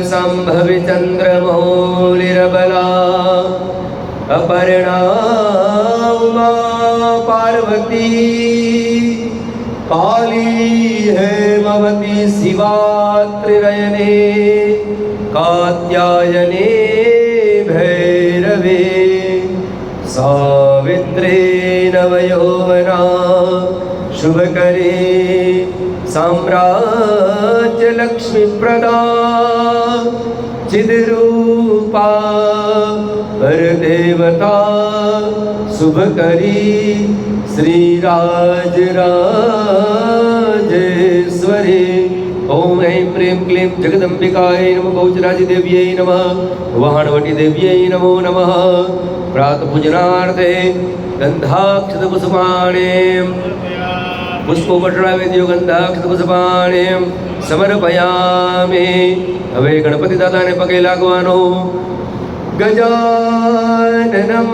संभवि चंद्रमौलिरबला अपर्णा उमा पार्वती काली हेमवती शिवा त्रिनयने कात्यायने भैरवे सावित्रे नवयौवना शुभकरे साम्राज्य लक्ष्मी प्रदा चिद्रूपा परदेवता शुभकरी श्रीराज राजेश्वरी। ओम ऐं प्रेम क्लीं जगदम्बिकायै नमः बहुचराजी देव्यै नमः वाहनवटी देव्यै नमो नमः। प्रातः पूजनार्थे गन्धाक्षतपुष्पाणिं पुष्पोपटरावेद्यो गन्धाक्षतपुष्पाणिं समर्पयामि। હવે ગણપતિ દાદાને પગે લાગવાનો। ગજાનનમ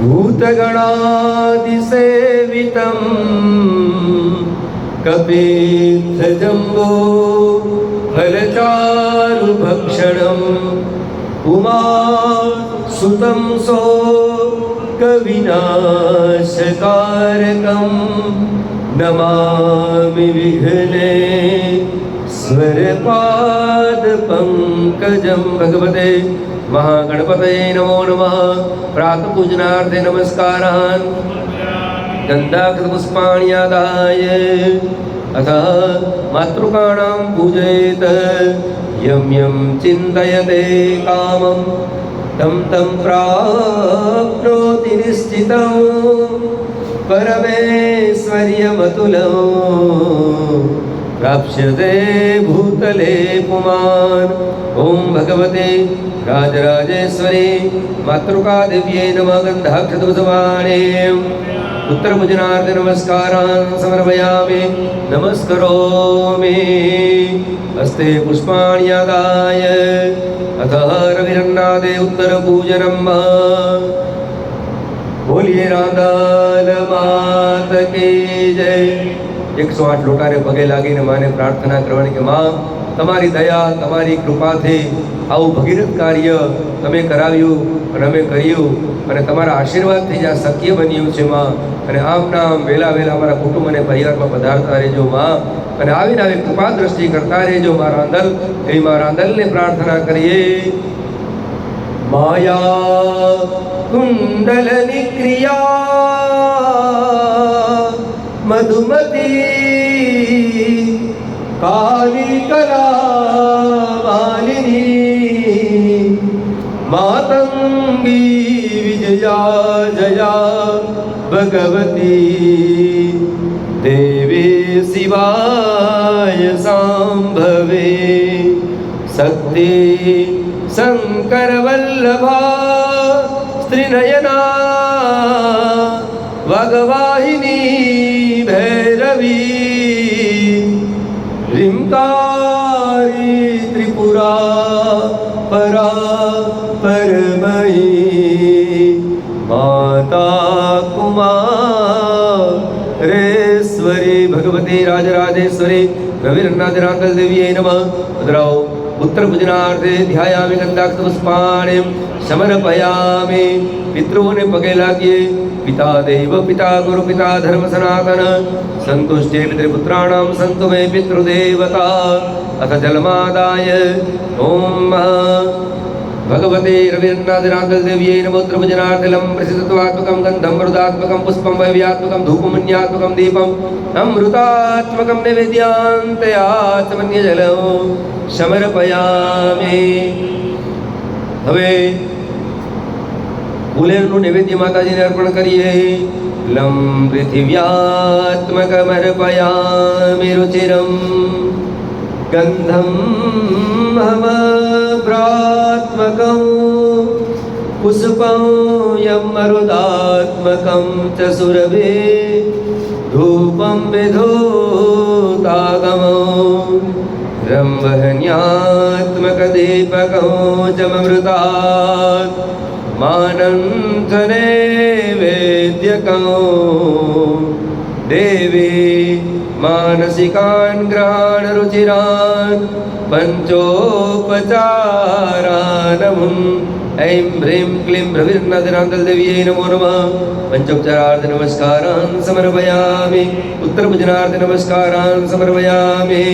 ભૂતગણાદિસેવિતમ કપિત્થજમ્બો ફલચારુભક્ષણમ ઉમાસુतं શોકવિનાશકારકં નમામિ વિઘ્નેશ્વરપાદપંકજં। ભગવતે महागणपतये नमो नमः। प्रातः पूजनार्थे नमस्कारान् गन्धाक्षतपुष्पाणि आदाय अथ मातृकाणां पूजयेत्। यं यं चिन्तयते कामं तं तं प्राप्नोति निश्चितं परमेश्वर्यमतुलं प्राप्स्यते भूतले पुमान्। ओम भगवते राजराजेश्वरी मातृका देव्यै नमः। गन्धाक्षतपुष्पाणिं उत्तरपूजनार्थे नमस्कारान् समर्पयामि नमस्करोमि। हस्ते पुष्पाणि आदाय अथ रविरन्नादे उत्तरपूजनम्। बोलिए रांदल मात की जय। 108 लोटारे पगे लागीने माने प्रार्थना करवानी के मां તમારી દયા તમારી કૃપાથી આવું ભગીરથ કાર્ય તમે કરાવ્યું અને અમે કર્યું અને તમારા આશીર્વાદથી જ આ શક્ય બન્યું છે માં। અને આમ નામ વહેલા વહેલા અમારા કુટુંબ અને પરિવારમાં પધારતા રહેજો માં અને આવીને આવી કૃપા દ્રષ્ટિ કરતા રહેજો મા રાંદલ। એવી મા રાંદલને પ્રાર્થના કરીએ। માયા કુંડલ નિક્રિયા મધુમતી काली कला मालिनी मातंगी विजया जया भगवती देवी शिवाय सांभवे शक्ति शंकर वल्लभा स्त्रीनयना वागवाहिनी भैरवी ह्रींकारी त्रिपुरा परा परमयी माता कुमारेश्वरी भगवती राजराजेश्वरी रविरन्नादिरांदल देव्यै नमः। भद्राओ उत्तर पूजनार्थे ध्यायामि गन्धाक्षतपुष्पाणिं समर्पयामि। पितॄने पगे लागिए। पिता देव पिता गुरु पिता धर्म सनातन संतुष्टे पितृपुत्राणां सन्तु मे पितृदेवता। अथ जलमादाय ओम भगवते रविरन्नादिरांदल देव्यै नमो। उत्तरपूजनार्थलं प्रसिद्धत्वात्मकं गन्धं मरुदात्मकं पुष्पं वैव्यात्मकं धूपमन्यात्मकं दीपं अमृतात्मकं नैवेद्यान्तयाचमन्यजलं समर्पयामि। હવે फूलेरનું नैवेद्य माताजीने अर्पण करिए। लं पृथिव्यात्मकमर्पयामि रुचिरं गन्धं ममभ्रात्मकं पुष्पं यं मरुदात्मकं च सुरभि धूपं विधूतागमो रंवहन्यात्मकदीपकं च ममृतात् मानन्थनैवेद्यकं देवी मानसिकान् ग्रहान् रुचिरान् पञ्चोपचारानमुम् ऐं ह्रीं क्लीं रविर्नादिनान्तदेव्यै नमो नमः। पंचोपचारार्थ नमस्कारान् समर्पयामि। उत्तरभुजनार्थ नमस्कारान् समर्पयामि।